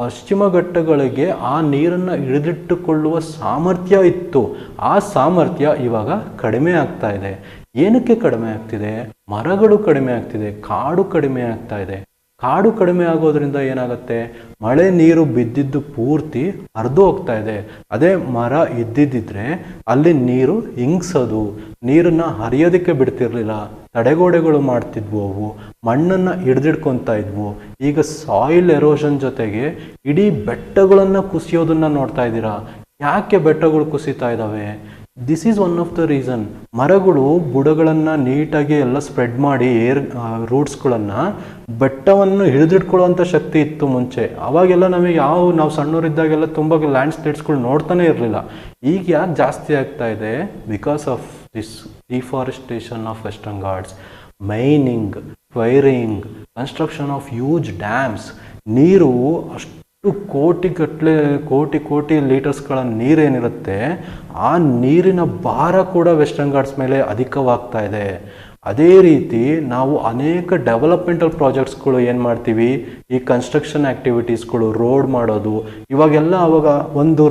[SPEAKER 1] ಪಶ್ಚಿಮ ಘಟ್ಟಗಳಿಗೆ ಆ ನೀರನ್ನು ಹಿಡಿದಿಟ್ಟುಕೊಳ್ಳುವ ಸಾಮರ್ಥ್ಯ ಇತ್ತು. ಆ ಸಾಮರ್ಥ್ಯ ಇವಾಗ ಕಡಿಮೆ ಆಗ್ತಾ ಇದೆ. ಏನಕ್ಕೆ ಕಡಿಮೆ ಆಗ್ತಿದೆ? ಮರಗಳು ಕಡಿಮೆ ಆಗ್ತಿದೆ, ಕಾಡು ಕಡಿಮೆ ಆಗ್ತಾ ಇದೆ. ಕಾಡು ಕಡಿಮೆ ಆಗೋದ್ರಿಂದ ಏನಾಗುತ್ತೆ? ಮಳೆ ನೀರು ಬಿದ್ದಿದ್ದು ಪೂರ್ತಿ ಹರಿದು ಹೋಗ್ತಾ ಇದೆ. ಅದೇ ಮರ ಇದ್ದಿದ್ದರೆ ಅಲ್ಲಿ ನೀರು ಹಿಂಗ್ಸೋದು, ನೀರನ್ನು ಹರಿಯೋದಕ್ಕೆ ಬಿಡ್ತಿರ್ಲಿಲ್ಲ, ತಡೆಗೋಡೆಗಳು ಮಾಡ್ತಿದ್ವು, ಅವು ಮಣ್ಣನ್ನು ಹಿಡ್ದಿಡ್ಕೊತಾ ಇದ್ವು. ಈಗ ಸಾಯಿಲ್ ಎರೋಷನ್ ಜೊತೆಗೆ ಇಡೀ ಬೆಟ್ಟಗಳನ್ನು ಕುಸಿಯೋದನ್ನು ನೋಡ್ತಾ ಇದ್ದೀರಾ. ಯಾಕೆ ಬೆಟ್ಟಗಳು ಕುಸಿತಾ ಇದ್ದಾವೆ? This is one of the reason. ಮರಗಳು ಬುಡಗಳನ್ನು ನೀಟಾಗಿ ಎಲ್ಲ ಸ್ಪ್ರೆಡ್ ಮಾಡಿ ರೂಟ್ಸ್ಗಳನ್ನು, ಬೆಟ್ಟವನ್ನು ಹಿಡಿದಿಟ್ಕೊಳ್ಳುವಂಥ ಶಕ್ತಿ ಇತ್ತು ಮುಂಚೆ. ಅವಾಗೆಲ್ಲ ನಮಗೆ ನಾವು ಸಣ್ಣವರಿದ್ದಾಗೆಲ್ಲ ತುಂಬ ಲ್ಯಾಂಡ್ ಸ್ಲೈಡ್ಸ್ಗಳು ನೋಡ್ತಾನೆ ಇರಲಿಲ್ಲ. ಈಗ ಯಾಕೆ ಜಾಸ್ತಿ ಆಗ್ತಾ ಇದೆ? Because of this deforestation of Western Ghats, mining, quarrying, construction of huge dams. ನೀರು ಅಷ್ಟು ಕೋಟಿ ಲೀಟರ್ಸ್ಗಳ ನೀರೇನಿರುತ್ತೆ, ಆ ನೀರಿನ ಭಾರ ಕೂಡ ವೆಸ್ಟರ್ನ್ ಘಾಟ್ಸ್ ಮೇಲೆ ಅಧಿಕವಾಗ್ತಾ ಇದೆ. ಅದೇ ರೀತಿ ನಾವು ಅನೇಕ ಡೆವಲಪ್ಮೆಂಟಲ್ ಪ್ರಾಜೆಕ್ಟ್ಸ್ಗಳು ಏನು ಮಾಡ್ತೀವಿ, ಈ ಕನ್ಸ್ಟ್ರಕ್ಷನ್ ಆ್ಯಕ್ಟಿವಿಟೀಸ್ಗಳು, ರೋಡ್ ಮಾಡೋದು, ಇವಾಗೆಲ್ಲ ಅವಾಗ ಒಂದು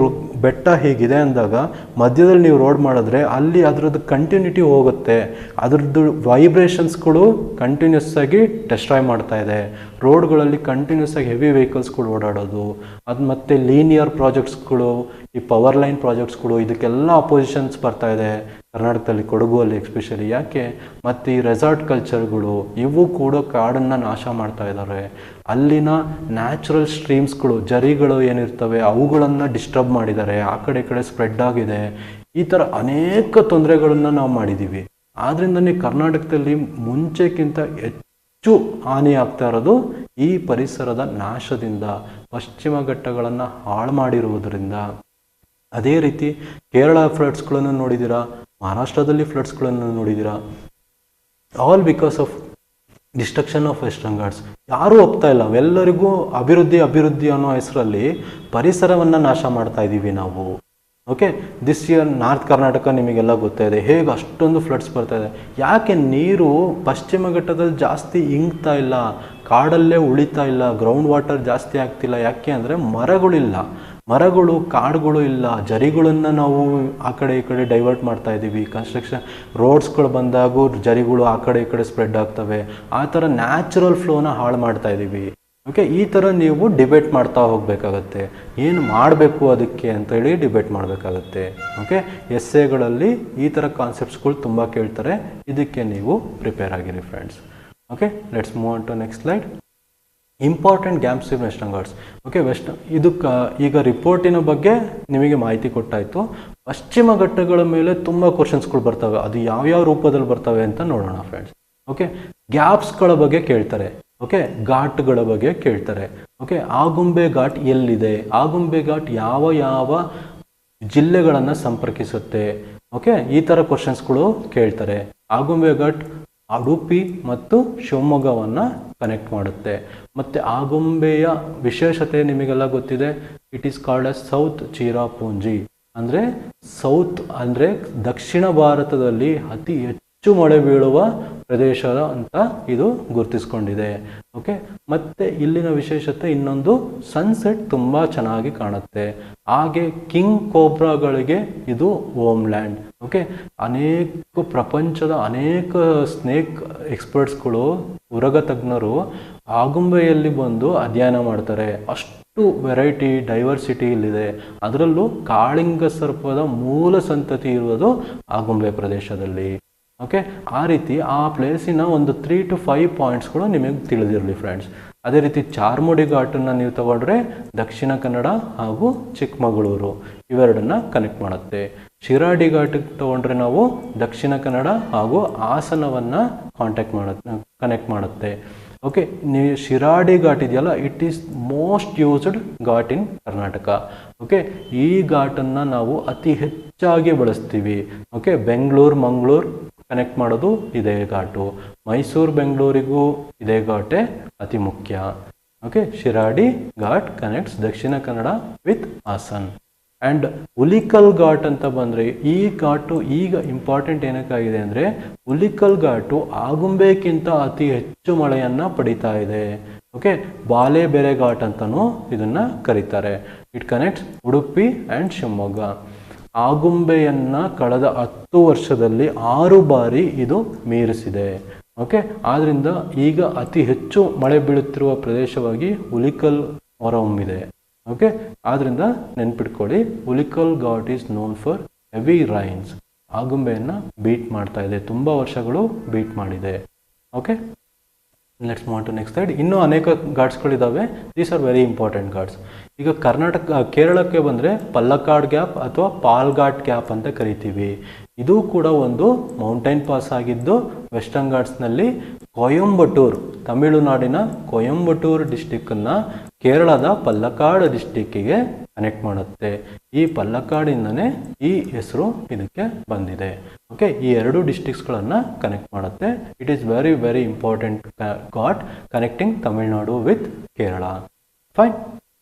[SPEAKER 1] ಬೆಟ್ಟ ಹೀಗಿದೆ ಅಂದಾಗ ಮಧ್ಯದಲ್ಲಿ ನೀವು ರೋಡ್ ಮಾಡಿದ್ರೆ ಅಲ್ಲಿ ಅದರದ್ದು ಕಂಟಿನ್ಯೂಟಿ ಹೋಗುತ್ತೆ, ಅದರದ್ದು ವೈಬ್ರೇಷನ್ಸ್ಗಳು ಕಂಟಿನ್ಯೂಸ್ ಆಗಿ ಡೆಸ್ಟ್ರಾಯ್ ಮಾಡ್ತಾ ಇದೆ. ರೋಡ್ಗಳಲ್ಲಿ ಕಂಟಿನ್ಯೂಸ್ ಆಗಿ ಹೆವಿ ವೆಹಿಕಲ್ಸ್ಗಳು ಓಡಾಡೋದು, ಅದು ಮತ್ತು ಲೀನಿಯರ್ ಪ್ರಾಜೆಕ್ಟ್ಸ್ಗಳು, ಈ ಪವರ್ ಲೈನ್ ಪ್ರಾಜೆಕ್ಟ್ಸ್ಗಳು, ಇದಕ್ಕೆಲ್ಲ ಅಪೋಸಿಷನ್ಸ್ ಬರ್ತಾ ಇದೆ ಕರ್ನಾಟಕದಲ್ಲಿ, ಕೊಡಗುವಲ್ಲಿ ಎಕ್ಸ್ಪೆಷಲಿ. ಯಾಕೆ? ಮತ್ತು ಈ ರೆಸಾರ್ಟ್ ಕಲ್ಚರ್ಗಳು ಇವು ಕೂಡ ಕಾಡನ್ನು ನಾಶ ಮಾಡ್ತಾ ಇದ್ದಾರೆ. ಅಲ್ಲಿನ ನ್ಯಾಚುರಲ್ ಸ್ಟ್ರೀಮ್ಸ್ಗಳು, ಜರಿಗಳು ಏನಿರ್ತವೆ ಅವುಗಳನ್ನು ಡಿಸ್ಟರ್ಬ್ ಮಾಡಿದ್ದಾರೆ, ಆ ಕಡೆ ಈ ಕಡೆ ಸ್ಪ್ರೆಡ್ ಆಗಿದೆ. ಈ ಥರ ಅನೇಕ ತೊಂದರೆಗಳನ್ನು ನಾವು ಮಾಡಿದ್ದೀವಿ. ಆದ್ದರಿಂದನೇ ಕರ್ನಾಟಕದಲ್ಲಿ ಮುಂಚೆಕ್ಕಿಂತ ಹೆಚ್ಚು ಹಾನಿ ಆಗ್ತಾ ಇರೋದು ಈ ಪರಿಸರದ ನಾಶದಿಂದ, ಪಶ್ಚಿಮ ಘಟ್ಟಗಳನ್ನು ಹಾಳು ಮಾಡಿರುವುದರಿಂದ. ಅದೇ ರೀತಿ ಕೇರಳ ಫ್ಲಡ್ಸ್ಗಳನ್ನು ನೋಡಿದ್ದೀರಾ, ಮಹಾರಾಷ್ಟ್ರದಲ್ಲಿ ಫ್ಲಡ್ಸ್ಗಳನ್ನು ನೋಡಿದ್ದೀರಾ. All because of destruction of Western Ghats. ಯಾರೂ ಒಪ್ತಾ ಇಲ್ಲ, ಎಲ್ಲರಿಗೂ ಅಭಿವೃದ್ಧಿ ಅನ್ನೋ ಹೆಸರಲ್ಲಿ ಪರಿಸರವನ್ನು ನಾಶ ಮಾಡ್ತಾ ಇದ್ದೀವಿ ನಾವು. Okay, this year north Karnataka ನಿಮಗೆಲ್ಲ ಗೊತ್ತಾಯಿದೆ ಹೇಗೆ ಅಷ್ಟೊಂದು ಫ್ಲಡ್ಸ್ ಬರ್ತಾ ಇದೆ. ಯಾಕೆ? ನೀರು ಪಶ್ಚಿಮ ಘಟ್ಟದಲ್ಲಿ ಜಾಸ್ತಿ ಇಂಗ್ತಾ ಇಲ್ಲ, ಕಾಡಲ್ಲೇ ಉಳಿತಾ ಇಲ್ಲ, ಗ್ರೌಂಡ್ ವಾಟರ್ ಜಾಸ್ತಿ ಆಗ್ತಿಲ್ಲ. ಯಾಕೆ ಅಂದರೆ ಮರಗಳಿಲ್ಲ, ಮರಗಳು ಕಾಡುಗಳು ಇಲ್ಲ, ಜರಿಗಳನ್ನು ನಾವು ಆ ಕಡೆ ಈ ಕಡೆ ಡೈವರ್ಟ್ ಮಾಡ್ತಾ ಇದ್ದೀವಿ. ಕನ್ಸ್ಟ್ರಕ್ಷನ್ ರೋಡ್ಸ್ಗಳು ಬಂದಾಗೂ ಜರಿಗಳು ಆ ಕಡೆ ಈ ಕಡೆ ಸ್ಪ್ರೆಡ್ ಆಗ್ತವೆ. ಆ ಥರ ನ್ಯಾಚುರಲ್ ಫ್ಲೋನ ಹಾಳು ಮಾಡ್ತಾ ಇದ್ದೀವಿ. ಓಕೆ, ಈ ಥರ ನೀವು ಡಿಬೇಟ್ ಮಾಡ್ತಾ ಹೋಗಬೇಕಾಗತ್ತೆ. ಏನು ಮಾಡಬೇಕು ಅದಕ್ಕೆ ಅಂತೇಳಿ ಡಿಬೇಟ್ ಮಾಡಬೇಕಾಗತ್ತೆ. ಓಕೆ, ಎಸ್ಸೆಗಳಲ್ಲಿ ಈ ಥರ ಕಾನ್ಸೆಪ್ಟ್ಸ್ಗಳು ತುಂಬ ಕೇಳ್ತಾರೆ. ಇದಕ್ಕೆ ನೀವು ಪ್ರಿಪೇರ್ ಆಗಿರಿ friends. Okay, let's move on to next slide. Important gaps in Western Ghats. Okay, ಈಗ ರಿಪೋರ್ಟಿನ ಬಗ್ಗೆ ನಿಮಗೆ ಮಾಹಿತಿ ಕೊಟ್ಟಾಯಿತು. ಪಶ್ಚಿಮ ಘಟ್ಟಗಳ ಮೇಲೆ ತುಂಬ ಕ್ವಶನ್ಸ್ಗಳು ಬರ್ತವೆ. ಅದು ಯಾವ್ಯಾವ ರೂಪದಲ್ಲಿ ಬರ್ತವೆ ಅಂತ ನೋಡೋಣ ಫ್ರೆಂಡ್ಸ್. ಓಕೆ, ಗ್ಯಾಪ್ಸ್ಗಳ ಬಗ್ಗೆ ಕೇಳ್ತಾರೆ. ಓಕೆ, ಘಾಟ್ಗಳ ಬಗ್ಗೆ ಕೇಳ್ತಾರೆ. ಓಕೆ, ಆಗುಂಬೆ ಘಾಟ್ ಎಲ್ಲಿದೆ, ಆಗುಂಬೆ ಘಾಟ್ ಯಾವ ಯಾವ ಜಿಲ್ಲೆಗಳನ್ನು ಸಂಪರ್ಕಿಸುತ್ತೆ. ಓಕೆ, ಈ ಥರ ಕ್ವಶನ್ಸ್ಗಳು ಕೇಳ್ತಾರೆ. ಆಗುಂಬೆ ಘಾಟ್ ಉಡುಪಿ ಮತ್ತು ಶಿವಮೊಗ್ಗವನ್ನು ಕನೆಕ್ಟ್ ಮಾಡುತ್ತೆ. ಮತ್ತು ಆಗುಂಬೆಯ ವಿಶೇಷತೆ ನಿಮಗೆಲ್ಲ ಗೊತ್ತಿದೆ. It is called as south Cherrapunji. ಅಂದರೆ ಸೌತ್ ಅಂದರೆ ದಕ್ಷಿಣ ಭಾರತದಲ್ಲಿ ಅತಿ ಹೆಚ್ಚು ಮಳೆ ಬೀಳುವ ಪ್ರದೇಶ ಅಂತ ಇದು ಗುರುತಿಸ್ಕೊಂಡಿದೆ. ಓಕೆ, ಮತ್ತು ಇಲ್ಲಿನ ವಿಶೇಷತೆ ಇನ್ನೊಂದು, ಸನ್ಸೆಟ್ ತುಂಬ ಚೆನ್ನಾಗಿ ಕಾಣುತ್ತೆ. ಹಾಗೆ ಕಿಂಗ್ ಕೋಬ್ರಾಗಳಿಗೆ ಇದು ಹೋಮ್ ಲ್ಯಾಂಡ್. ಓಕೆ, ಪ್ರಪಂಚದ ಅನೇಕ ಸ್ನೇಕ್ ಎಕ್ಸ್ಪರ್ಟ್ಸ್ಗಳು, ಉರಗ ತಜ್ಞರು ಆಗುಂಬೆಯಲ್ಲಿ ಬಂದು ಅಧ್ಯಯನ ಮಾಡ್ತಾರೆ. ಅಷ್ಟು ವೆರೈಟಿ ಡೈವರ್ಸಿಟಿ ಇಲ್ಲಿದೆ. ಅದರಲ್ಲೂ ಕಾಳಿಂಗ ಸರ್ಪದ ಮೂಲ ಸಂತತಿ ಇರುವುದು ಆಗುಂಬೆ ಪ್ರದೇಶದಲ್ಲಿ. ಓಕೆ, ಆ ರೀತಿ ಆ ಪ್ಲೇಸಿನ ಒಂದು 3 to 5 ಪಾಯಿಂಟ್ಸ್ಗಳು ನಿಮಗೆ ತಿಳಿದಿರಲಿ ಫ್ರೆಂಡ್ಸ್. ಅದೇ ರೀತಿ ಚಾರ್ಮುಡಿ ಘಾಟನ್ನು ನೀವು ತಗೊಂಡ್ರೆ ದಕ್ಷಿಣ ಕನ್ನಡ ಹಾಗೂ ಚಿಕ್ಕಮಗಳೂರು ಇವೆರಡನ್ನ ಕನೆಕ್ಟ್ ಮಾಡುತ್ತೆ. ಶಿರಾಡಿ ಘಾಟಿಗೆ ತಗೊಂಡ್ರೆ ನಾವು ದಕ್ಷಿಣ ಕನ್ನಡ ಹಾಗೂ ಹಾಸನವನ್ನು ಕನೆಕ್ಟ್ ಮಾಡುತ್ತೆ. ಓಕೆ, ನೀವು ಶಿರಾಡಿ ಘಾಟ್ ಇದೆಯಲ್ಲ, it is most used ghat in Karnataka. Okay, ಈ ಘಾಟನ್ನು ನಾವು ಅತಿ ಹೆಚ್ಚಾಗಿ ಬಳಸ್ತೀವಿ. ಓಕೆ, ಬೆಂಗಳೂರು ಮಂಗಳೂರು ಕನೆಕ್ಟ್ ಮಾಡೋದು ಇದೇ ಘಾಟು, ಮೈಸೂರು ಬೆಂಗಳೂರಿಗೂ ಇದೇ ಘಾಟೇ ಅತಿ ಮುಖ್ಯ. Okay, Shiradi ghat connects Dakshina Kannada with Haasan. And Hulikal ghat ಅಂತ ಬಂದರೆ ಈ ಘಾಟು ಈಗ ಇಂಪಾರ್ಟೆಂಟ್ ಏನಕ್ಕಾಗಿದೆ ಅಂದರೆ, ಹುಲಿಕಲ್ ಘಾಟು ಆಗುಂಬೆಗಿಂತ ಅತಿ ಹೆಚ್ಚು ಮಳೆಯನ್ನು ಪಡಿತಾ ಇದೆ. ಓಕೆ, ಬಾಲೆ ಬೆರೆ ಘಾಟ್ ಅಂತಲೂ ಇದನ್ನು ಕರೀತಾರೆ. It connects Udupi and Shivamogga. ಆಗುಂಬೆಯನ್ನು ಕಳೆದ 10 ವರ್ಷದಲ್ಲಿ 6 ಬಾರಿ ಇದು ಮೀರಿಸಿದೆ. ಓಕೆ, ಆದ್ದರಿಂದ ಈಗ ಅತಿ ಹೆಚ್ಚು ಮಳೆ ಬೀಳುತ್ತಿರುವ ಪ್ರದೇಶವಾಗಿ ಹುಲಿಕಲ್ ಹೊರಹೊಮ್ಮಿದೆ. ಓಕೆ, ಆದ್ದರಿಂದ ನೆನ್ಪಿಟ್ಕೊಳ್ಳಿ, Hulikal ghat is known for heavy rains. ಆಗುಂಬೆಯನ್ನು ಬೀಟ್ ಮಾಡ್ತಾ ಇದೆ, ತುಂಬ ವರ್ಷಗಳು ಬೀಟ್ ಮಾಡಿದೆ. Okay, let's move to next side. ಇನ್ನೂ ಅನೇಕ ಘಾಟ್ಸ್ಗಳಿದ್ದಾವೆ. These are very important ghats. ಈಗ ಕೇರಳಕ್ಕೆ ಬಂದರೆ ಪಲ್ಲಕ್ಕಾಡ್ ಗ್ಯಾಪ್ ಅಥವಾ ಪಾಲ್ಘಾಟ್ ಗ್ಯಾಪ್ ಅಂತ ಕರಿತೀವಿ. ಇದು ಕೂಡ ಒಂದು ಮೌಂಟೈನ್ ಪಾಸ್ ಆಗಿದ್ದು ವೆಸ್ಟರ್ನ್ ಘಾಟ್ಸ್ನಲ್ಲಿ ಕೊಯಂಬಟೂರ್, ತಮಿಳುನಾಡಿನ ಕೊಯಂಬಟೂರ್ ಡಿಸ್ಟಿಕ್ಕನ್ನು ಕೇರಳದ ಪಲ್ಲಕ್ಕಾಡ್ ಡಿಸ್ಟಿಕ್ಕಿಗೆ ಕನೆಕ್ಟ್ ಮಾಡುತ್ತೆ. ಈ ಪಲ್ಲಕ್ಕಾಡಿಂದನೇ ಈ ಹೆಸರು ಇದಕ್ಕೆ ಬಂದಿದೆ. ಓಕೆ, ಈ 2 ಡಿಸ್ಟಿಕ್ಸ್ಗಳನ್ನು ಕನೆಕ್ಟ್ ಮಾಡುತ್ತೆ. It is very very important ghat connecting Tamil Nadu with Kerala. Fine.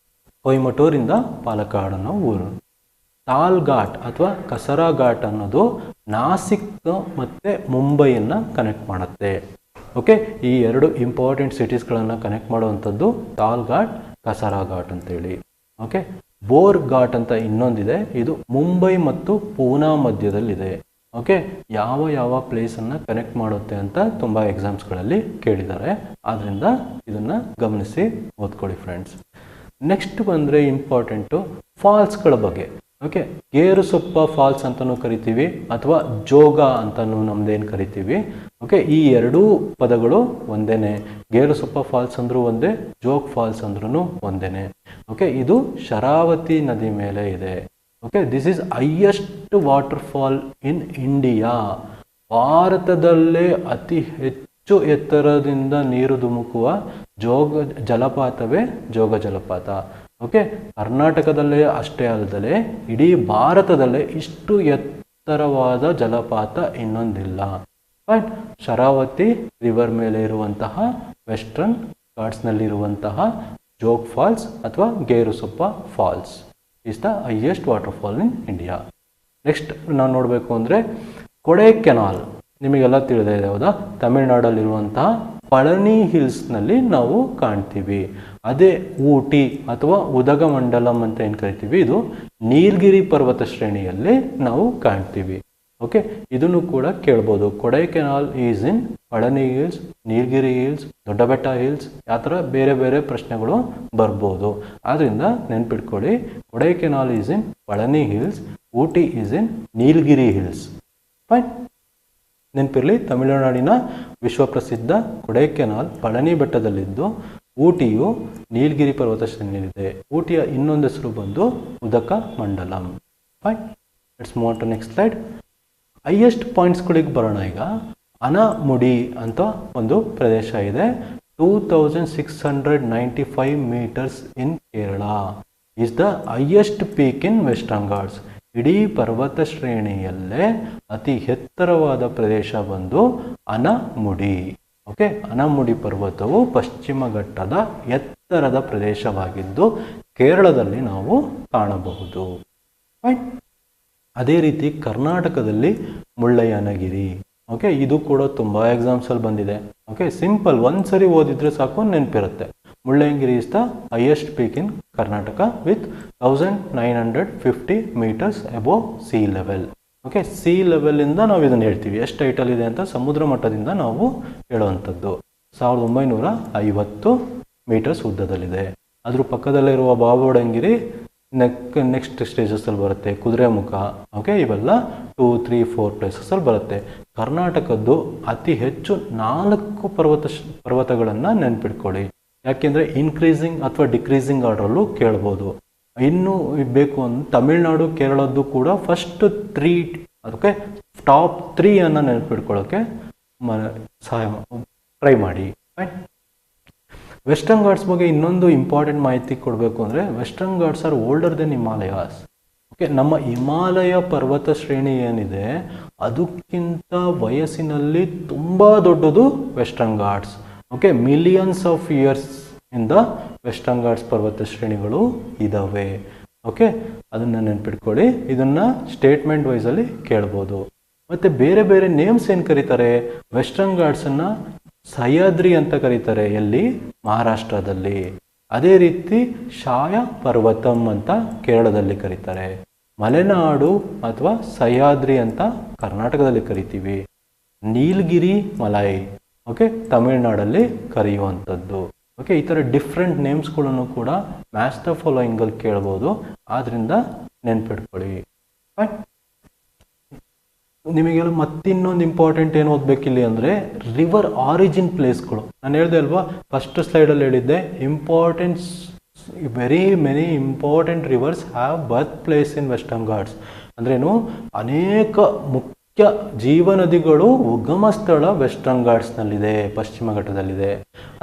[SPEAKER 1] ಕೊಯಂಬಟೂರಿಂದ ಪಾಲಕ್ಕಾಡ್ ಅನ್ನೋ ಊರು. ತಾಲ್ ಘಾಟ್ ಅಥವಾ ಕಸರಾ ಘಾಟ್ ಅನ್ನೋದು ನಾಸಿಕ್ ಮತ್ತು ಮುಂಬೈಯನ್ನು ಕನೆಕ್ಟ್ ಮಾಡುತ್ತೆ. ಓಕೆ, ಈ 2 ಇಂಪಾರ್ಟೆಂಟ್ ಸಿಟೀಸ್ಗಳನ್ನು ಕನೆಕ್ಟ್ ಮಾಡುವಂಥದ್ದು ತಾಲ್ ಘಾಟ್, ಕಸರಾ ಘಾಟ್ ಅಂತೇಳಿ. ಓಕೆ, ಬೋರ್ ಘಾಟ್ ಅಂತ ಇನ್ನೊಂದಿದೆ. ಇದು ಮುಂಬೈ ಮತ್ತು ಪೂನಾ ಮಧ್ಯದಲ್ಲಿದೆ. ಓಕೆ, ಯಾವ ಪ್ಲೇಸನ್ನು ಕನೆಕ್ಟ್ ಮಾಡುತ್ತೆ ಅಂತ ತುಂಬ ಎಕ್ಸಾಮ್ಸ್ಗಳಲ್ಲಿ ಕೇಳಿದ್ದಾರೆ. ಆದ್ದರಿಂದ ಇದನ್ನು ಗಮನಿಸಿ ಓದ್ಕೊಳ್ಳಿ ಫ್ರೆಂಡ್ಸ್. ನೆಕ್ಸ್ಟ್ ಬಂದರೆ ಇಂಪಾರ್ಟೆಂಟು ಫಾಲ್ಸ್ಗಳ ಬಗ್ಗೆ. ಓಕೆ, ಗೇರುಸೊಪ್ಪ ಫಾಲ್ಸ್ ಅಂತಲೂ ಕರಿತೀವಿ ಅಥವಾ ಜೋಗ ಅಂತಲೂ ನಮ್ದೇನು ಕರಿತೀವಿ. ಓಕೆ, ಈ 2 ಪದಗಳು ಒಂದೇ. ಗೇರುಸೊಪ್ಪ ಫಾಲ್ಸ್ ಅಂದ್ರೂ ಒಂದೇ, ಜೋಗ್ ಫಾಲ್ಸ್ ಅಂದ್ರೂ ಒಂದೇ. ಓಕೆ, ಇದು ಶರಾವತಿ ನದಿ ಮೇಲೆ ಇದೆ. Okay, this is highest waterfall in India. ಭಾರತದಲ್ಲೇ ಅತಿ ಹೆಚ್ಚು ಎತ್ತರದಿಂದ ನೀರು ಧುಮುಕುವ ಜಲಪಾತವೇ ಜೋಗ ಜಲಪಾತ. ಓಕೆ, ಕರ್ನಾಟಕದಲ್ಲೇ ಅಷ್ಟೇ ಅಲ್ಲದೆ ಇಡೀ ಭಾರತದಲ್ಲೇ ಇಷ್ಟು ಎತ್ತರವಾದ ಜಲಪಾತ ಇನ್ನೊಂದಿಲ್ಲ. ಫೈನ್. ಶರಾವತಿ ರಿವರ್ ಮೇಲೆ ಇರುವಂತಹ ವೆಸ್ಟರ್ನ್ ಘಾಟ್ಸ್ನಲ್ಲಿರುವಂತಹ ಜೋಗ್ ಫಾಲ್ಸ್ ಅಥವಾ Gerusoppa falls is the highest waterfall in India. Next ನಾವು ನೋಡಬೇಕು ಅಂದರೆ ಕೊಡೈಕೆನಾಲ್. ನಿಮಗೆಲ್ಲ ತಿಳಿದೇ ಇದೆ ಹೌದಾ? ತಮಿಳುನಾಡಲ್ಲಿರುವಂತಹ ಪಳನಿ ಹಿಲ್ಸ್ನಲ್ಲಿ ನಾವು ಕಾಣ್ತೀವಿ. ಅದೇ ಊಟಿ ಅಥವಾ ಉದಗಮಂಡಲಂ ಅಂತ ಏನು ಕರಿತೀವಿ, ಇದು ನೀಲಗಿರಿ ಪರ್ವತ ಶ್ರೇಣಿಯಲ್ಲಿ ನಾವು ಕಾಣ್ತೀವಿ. ಓಕೆ, ಇದನ್ನು ಕೂಡ ಕೇಳ್ಬೋದು. Kodaikanal is in Palani hills, Nilgiri hills, Doddabetta hills, ಆ ಥರ ಬೇರೆ ಬೇರೆ ಪ್ರಶ್ನೆಗಳು ಬರ್ಬೋದು. ಆದ್ದರಿಂದ ನೆನ್ಪಿಟ್ಕೊಳ್ಳಿ, Kodaikanal is in Palani hills, Ooty is in Nilgiri hills. Fine, ನೆನಪಿರಲಿ. ತಮಿಳುನಾಡಿನ ವಿಶ್ವಪ್ರಸಿದ್ಧ ಕೊಡೈಕೆನಾಲ್ ಪಳನಿ ಬೆಟ್ಟದಲ್ಲಿದ್ದು, ಊಟಿಯು ನೀಲಗಿರಿ ಪರ್ವತ ಶ್ರೇಣಿಯಲ್ಲಿದೆ. ಊಟಿಯ ಇನ್ನೊಂದು ಹೆಸರು ಬಂದು Udhagamandalam. Fine, let's move on to next slide. Highest ಪಾಯಿಂಟ್ಸ್ಗಳಿಗೆ ಬರೋಣ. ಈಗ ಅನಮುಡಿ ಅಂತ ಒಂದು ಪ್ರದೇಶ ಇದೆ. 2695 meters in Kerala. Is the highest peak in Western Ghats. ಇಡೀ ಪರ್ವತ ಶ್ರೇಣಿಯಲ್ಲೇ ಅತಿ ಎತ್ತರವಾದ ಪ್ರದೇಶ ಬಂದು ಅನಮುಡಿ. ಓಕೆ, ಅನಮುಡಿ ಪರ್ವತವು ಪಶ್ಚಿಮ ಘಟ್ಟದ ಎತ್ತರದ ಪ್ರದೇಶವಾಗಿದ್ದು ಕೇರಳದಲ್ಲಿ ನಾವು ಕಾಣಬಹುದು. ಫೈನ್, ಅದೇ ರೀತಿ ಕರ್ನಾಟಕದಲ್ಲಿ ಮುಳ್ಳಯ್ಯನಗಿರಿ. ಓಕೆ, ಇದು ಕೂಡ ತುಂಬ ಎಕ್ಸಾಮ್ಸಲ್ಲಿ ಬಂದಿದೆ. ಓಕೆ, ಸಿಂಪಲ್, ಒಂದ್ಸರಿ ಓದಿದ್ರೆ ಸಾಕು ನೆನಪಿರುತ್ತೆ. Mullayanagiri is the highest peak in Karnataka with 1950 meters above sea level. Okay, sea ಲೆವೆಲಿಂದ ನಾವು ಇದನ್ನು ಹೇಳ್ತೀವಿ. ಎಷ್ಟು ಹೈಟಲ್ಲಿದೆ ಅಂತ ಸಮುದ್ರ ಮಟ್ಟದಿಂದ ನಾವು ಹೇಳುವಂಥದ್ದು. 1950 ಮೀಟರ್ಸ್ ಉದ್ದದಲ್ಲಿದೆ. ಅದ್ರ ಪಕ್ಕದಲ್ಲಿರುವ ಬಾಬುಡಂಗಿರಿ ನೆಕ್ಸ್ಟ್ ಸ್ಟೇಜಸ್ಸಲ್ಲಿ ಬರುತ್ತೆ. ಕುದುರೆಮುಖ. ಓಕೆ, ಇವೆಲ್ಲ 2, 3, 4 ಪ್ಲೇಸಸ್ಸಲ್ಲಿ ಬರುತ್ತೆ. ಕರ್ನಾಟಕದ್ದು ಅತಿ ಹೆಚ್ಚು 4 ಪರ್ವತಗಳನ್ನು ನೆನ್ಪಿಟ್ಕೊಳ್ಳಿ. ಯಾಕೆಂದರೆ ಇನ್ಕ್ರೀಸಿಂಗ್ ಅಥವಾ ಡಿಕ್ರೀಸಿಂಗ್ ಆರ್ಡ್ರಲ್ಲೂ ಕೇಳ್ಬೋದು. ಇನ್ನು ಬೇಕು ಅಂದ್ರೆ ತಮಿಳ್ನಾಡು, ಕೇರಳದ್ದು ಕೂಡ ಫಸ್ಟ್ 3, ಅದಕ್ಕೆ ಟಾಪ್ 3 ಅನ್ನು ನೆನಪಿಟ್ಕೊಳ್ಳೋಕ್ಕೆ ಟ್ರೈ ಮಾಡಿ. ವೆಸ್ಟರ್ನ್ ಘಾಟ್ಸ್ ಬಗ್ಗೆ ಇನ್ನೊಂದು ಇಂಪಾರ್ಟೆಂಟ್ ಮಾಹಿತಿ ಕೊಡಬೇಕು ಅಂದರೆ, Western Ghats are older than Himalayas. Okay, ನಮ್ಮ ಹಿಮಾಲಯ ಪರ್ವತ ಶ್ರೇಣಿ ಏನಿದೆ ಅದಕ್ಕಿಂತ ವಯಸ್ಸಿನಲ್ಲಿ ತುಂಬ ದೊಡ್ಡದು Western Ghats. Okay, millions of years ಇಂದ ವೆಸ್ಟರ್ನ್ ಘಾಟ್ಸ್ ಪರ್ವತ ಶ್ರೇಣಿಗಳು ಇದ್ದಾವೆ. ಓಕೆ, ಅದನ್ನು ನೆನ್ಪಿಟ್ಕೊಳ್ಳಿ. ಇದನ್ನು ಸ್ಟೇಟ್ಮೆಂಟ್ ವೈಸಲ್ಲಿ ಕೇಳ್ಬೋದು. ಮತ್ತು ಬೇರೆ ಬೇರೆ ನೇಮ್ಸ್ ಏನು ಕರೀತಾರೆ, ವೆಸ್ಟರ್ನ್ ಘಾಟ್ಸನ್ನು ಸಹ್ಯಾದ್ರಿ ಅಂತ ಕರೀತಾರೆ. ಎಲ್ಲಿ? ಮಹಾರಾಷ್ಟ್ರದಲ್ಲಿ. ಅದೇ ರೀತಿ ಶಾಯ ಪರ್ವತಂ ಅಂತ ಕೇರಳದಲ್ಲಿ ಕರೀತಾರೆ. ಮಲೆನಾಡು ಅಥವಾ ಸಹ್ಯಾದ್ರಿ ಅಂತ ಕರ್ನಾಟಕದಲ್ಲಿ ಕರಿತೀವಿ. ನೀಲಗಿರಿ ಮಲೈ, ಓಕೆ, ತಮಿಳುನಾಡಲ್ಲಿ ಕರೆಯುವಂಥದ್ದು. ಓಕೆ, ಈ ಥರ ಡಿಫ್ರೆಂಟ್ ನೇಮ್ಸ್ಗಳನ್ನು ಕೂಡ ಮ್ಯಾಚ್ ದ ಫಾಲೋಯಿಂಗಲ್ಲಿ ಕೇಳ್ಬೋದು. ಆದ್ದರಿಂದ ನೆನ್ಪಿಟ್ಕೊಳ್ಳಿ. ನಿಮಗೆಲ್ಲ ಮತ್ತಿನ್ನೊಂದು ಇಂಪಾರ್ಟೆಂಟ್ ಏನು ಓದಬೇಕಿಲ್ಲಿ ಅಂದರೆ, ರಿವರ್ ಆರಿಜಿನ್ ಪ್ಲೇಸ್ಗಳು. ನಾನು ಹೇಳಿದೆ ಅಲ್ವಾ, ಫಸ್ಟ್ ಸ್ಲೈಡಲ್ಲಿ ಹೇಳಿದ್ದೆ, very many important rivers have birth place in Western Ghats. ಅಂದ್ರೇನು, ಅನೇಕ ಮುಖ್ಯ ಜೀವನದಿಗಳು ಉಗಮ ಸ್ಥಳ ವೆಸ್ಟರ್ನ್ ಘಾಟ್ಸ್ನಲ್ಲಿದೆ, ಪಶ್ಚಿಮ ಘಟ್ಟದಲ್ಲಿದೆ.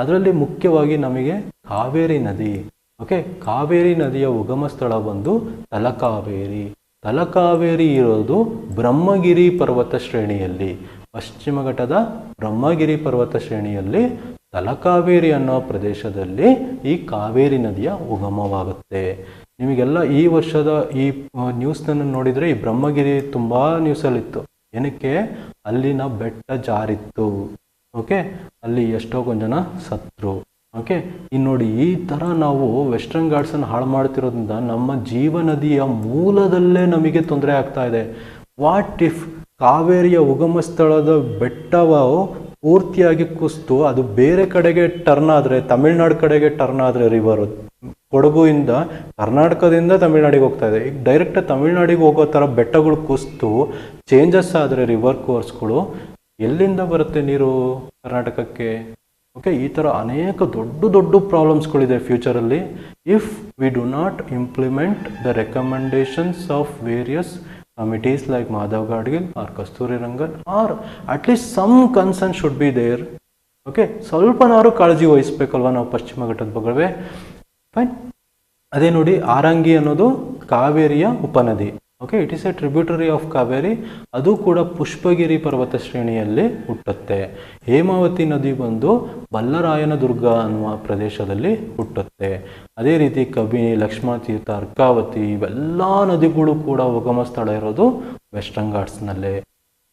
[SPEAKER 1] ಅದರಲ್ಲಿ ಮುಖ್ಯವಾಗಿ ನಮಗೆ ಕಾವೇರಿ ನದಿ. ಓಕೆ, ಕಾವೇರಿ ನದಿಯ ಉಗಮ ಸ್ಥಳ ಬಂದು ತಲಕಾವೇರಿ. ತಲಕಾವೇರಿ ಇರೋದು ಬ್ರಹ್ಮಗಿರಿ ಪರ್ವತ ಶ್ರೇಣಿಯಲ್ಲಿ, ಪಶ್ಚಿಮ ಘಟ್ಟದ ಬ್ರಹ್ಮಗಿರಿ ಪರ್ವತ ಶ್ರೇಣಿಯಲ್ಲಿ ತಲಕಾವೇರಿ ಅನ್ನೋ ಪ್ರದೇಶದಲ್ಲಿ ಈ ಕಾವೇರಿ ನದಿಯ ಉಗಮವಾಗುತ್ತೆ. ನಿಮಗೆಲ್ಲ ಈ ವರ್ಷದ ಈ ನ್ಯೂಸ್ನನ್ನು ನೋಡಿದರೆ ಈ ಬ್ರಹ್ಮಗಿರಿ ತುಂಬ ನ್ಯೂಸಲ್ಲಿತ್ತು. ಏನಕ್ಕೆ? ಅಲ್ಲಿನ ಬೆಟ್ಟ ಜಾರಿತ್ತು. ಓಕೆ, ಅಲ್ಲಿ ಎಷ್ಟೋ ಕೊಂದು ಜನ ಸತ್ರು. ಓಕೆ, ಇನ್ನು ನೋಡಿ, ಈ ಥರ ನಾವು ವೆಸ್ಟರ್ನ್ ಘಾಟ್ಸನ್ನು ಹಾಳು ಮಾಡ್ತಿರೋದ್ರಿಂದ ನಮ್ಮ ಜೀವನದಿಯ ಮೂಲದಲ್ಲೇ ನಮಗೆ ತೊಂದರೆ ಆಗ್ತಾ ಇದೆ. ವಾಟ್ ಇಫ್ ಕಾವೇರಿಯ ಉಗಮ ಸ್ಥಳದ ಬೆಟ್ಟವು ಪೂರ್ತಿಯಾಗಿ ಕುಸಿತು ಅದು ಬೇರೆ ಕಡೆಗೆ ಟರ್ನ್ ಆದರೆ, ತಮಿಳ್ನಾಡು ಕಡೆಗೆ ಟರ್ನ್ ಆದರೆ, ರಿವರು ಕೊಡಗುಯಿಂದ ಕರ್ನಾಟಕದಿಂದ ತಮಿಳ್ನಾಡಿಗೆ ಹೋಗ್ತಾ ಇದೆ, ಈಗ ಡೈರೆಕ್ಟ್ ತಮಿಳ್ನಾಡಿಗೆ ಹೋಗೋ ಥರ ಬೆಟ್ಟಗಳು ಕುಸಿತು ಚೇಂಜಸ್ ಆದರೆ ರಿವರ್ ಕೋರ್ಸ್ಗಳು, ಎಲ್ಲಿಂದ ಬರುತ್ತೆ ನೀರು ಕರ್ನಾಟಕಕ್ಕೆ? ಓಕೆ, ಈ ಥರ ಅನೇಕ ದೊಡ್ಡ ದೊಡ್ಡ ಪ್ರಾಬ್ಲಮ್ಸ್ಗಳಿದೆ ಫ್ಯೂಚರಲ್ಲಿ. If we do not implement the recommendations of various committees like Madhav Gadgil or Kasturirangan, or at least some concern should be there. Okay, ಸ್ವಲ್ಪನಾರು ಕಾಳಜಿ ವಹಿಸ್ಬೇಕಲ್ವ ನಾವು ಪಶ್ಚಿಮ ಘಟ್ಟದ ಬಗ್ಗೆ. ಫೈನ್, ಅದೇ ನೋಡಿ, ಆರಂಗಿ ಅನ್ನೋದು ಕಾವೇರಿಯ ಉಪನದಿ. Okay, it is A tributary of Kaveri. ಅದು ಕೂಡ ಪುಷ್ಪಗಿರಿ ಪರ್ವತ ಶ್ರೇಣಿಯಲ್ಲಿ ಹುಟ್ಟುತ್ತೆ. ಹೇಮಾವತಿ ನದಿ ಬಂದು ಬಲ್ಲರಾಯನ ದುರ್ಗ ಅನ್ನುವ ಪ್ರದೇಶದಲ್ಲಿ ಹುಟ್ಟುತ್ತೆ. ಅದೇ ರೀತಿ ಕಬಿನಿ, ಲಕ್ಷ್ಮಣ ತೀರ್ಥ, ಅರ್ಕಾವತಿ ಇವೆಲ್ಲ ನದಿಗಳು ಕೂಡ ಉಗಮ ಸ್ಥಳ ಇರೋದು ವೆಸ್ಟರ್ನ್ ಘಾಟ್ಸ್ನಲ್ಲೇ.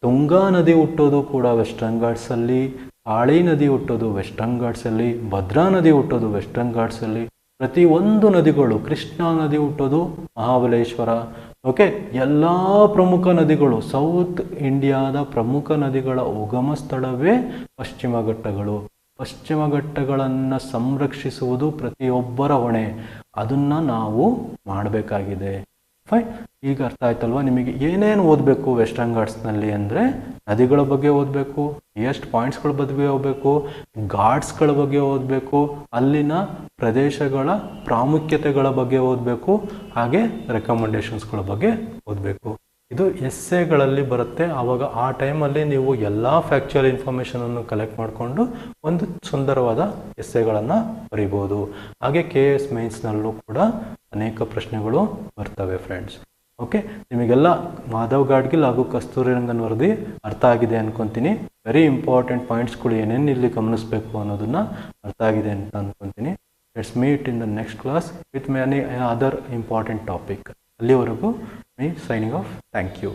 [SPEAKER 1] ತುಂಗಾ ನದಿ ಹುಟ್ಟೋದು ಕೂಡ ವೆಸ್ಟರ್ನ್ ಘಾಟ್ಸಲ್ಲಿ, ಕಾಳಿ ನದಿ ಹುಟ್ಟೋದು ವೆಸ್ಟರ್ನ್ ಘಾಟ್ಸಲ್ಲಿ, ಭದ್ರಾ ನದಿ ಹುಟ್ಟೋದು ವೆಸ್ಟರ್ನ್ ಘಾಟ್ಸಲ್ಲಿ, ಪ್ರತಿಯೊಂದು ನದಿಗಳು, ಕೃಷ್ಣಾ ನದಿ ಹುಟ್ಟೋದು ಮಹಾಬಲೇಶ್ವರ. ಓಕೆ, ಎಲ್ಲ ಪ್ರಮುಖ ನದಿಗಳು, ಸೌತ್ ಇಂಡಿಯಾದ ಪ್ರಮುಖ ನದಿಗಳ ಉಗಮ ಸ್ಥಳವೇ ಪಶ್ಚಿಮ ಘಟ್ಟಗಳು. ಪಶ್ಚಿಮ ಘಟ್ಟಗಳನ್ನು ಸಂರಕ್ಷಿಸುವುದು ಪ್ರತಿಯೊಬ್ಬರ ಹೊಣೆ. ಅದನ್ನು ನಾವು ಮಾಡಬೇಕಾಗಿದೆ. ಫೈನ್, ಈಗ ಅರ್ಥ ಆಯ್ತಲ್ವಾ ನಿಮಗೆ ಏನೇನು ಓದಬೇಕು ವೆಸ್ಟರ್ನ್ ಘಾಟ್ಸ್ನಲ್ಲಿ ಅಂದರೆ? ನದಿಗಳ ಬಗ್ಗೆ ಓದಬೇಕು, ಎಷ್ಟು ಪಾಯಿಂಟ್ಸ್ಗಳ ಬಗ್ಗೆ ಓದಬೇಕು, ಘಾಟ್ಸ್ಗಳ ಬಗ್ಗೆ ಓದಬೇಕು, ಅಲ್ಲಿನ ಪ್ರದೇಶಗಳ ಪ್ರಾಮುಖ್ಯತೆಗಳ ಬಗ್ಗೆ ಓದಬೇಕು, ಹಾಗೆ ರೆಕಮೆಂಡೇಶನ್ಸ್ಗಳ ಬಗ್ಗೆ ಓದಬೇಕು. ಇದು ಎಸ್ಸೆಗಳಲ್ಲಿ ಬರುತ್ತೆ. ಆವಾಗ ಆ ಟೈಮಲ್ಲಿ ನೀವು ಎಲ್ಲ ಫ್ಯಾಕ್ಚುಯಲ್ ಇನ್ಫಾರ್ಮೇಷನನ್ನು ಕಲೆಕ್ಟ್ ಮಾಡಿಕೊಂಡು ಒಂದು ಸುಂದರವಾದ ಎಸ್ಸೆಗಳನ್ನು ಬರೀಬೋದು. ಹಾಗೆ KS ಮೇನ್ಸ್ನಲ್ಲೂ ಕೂಡ ಅನೇಕ ಪ್ರಶ್ನೆಗಳು ಬರ್ತವೆ ಫ್ರೆಂಡ್ಸ್. ಓಕೆ, ನಿಮಗೆಲ್ಲ ಮಾಧವ್ ಗಾಡ್ಗಿಲ್ ಹಾಗೂ ಕಸ್ತೂರಿ ರಂಗನ್ ವರದಿ ಅರ್ಥ ಆಗಿದೆ ಅನ್ಕೊತೀನಿ. ವೆರಿ ಇಂಪಾರ್ಟೆಂಟ್ ಪಾಯಿಂಟ್ಸ್ಗಳು ಏನೇನು ಇಲ್ಲಿ ಗಮನಿಸಬೇಕು ಅನ್ನೋದನ್ನು ಅರ್ಥ ಆಗಿದೆ ಅಂತ ಅನ್ಕೊತೀನಿ. Let's meet in the next class with many other important topic. ಅಲ್ಲಿವರೆಗೂ me signing off. Thank you.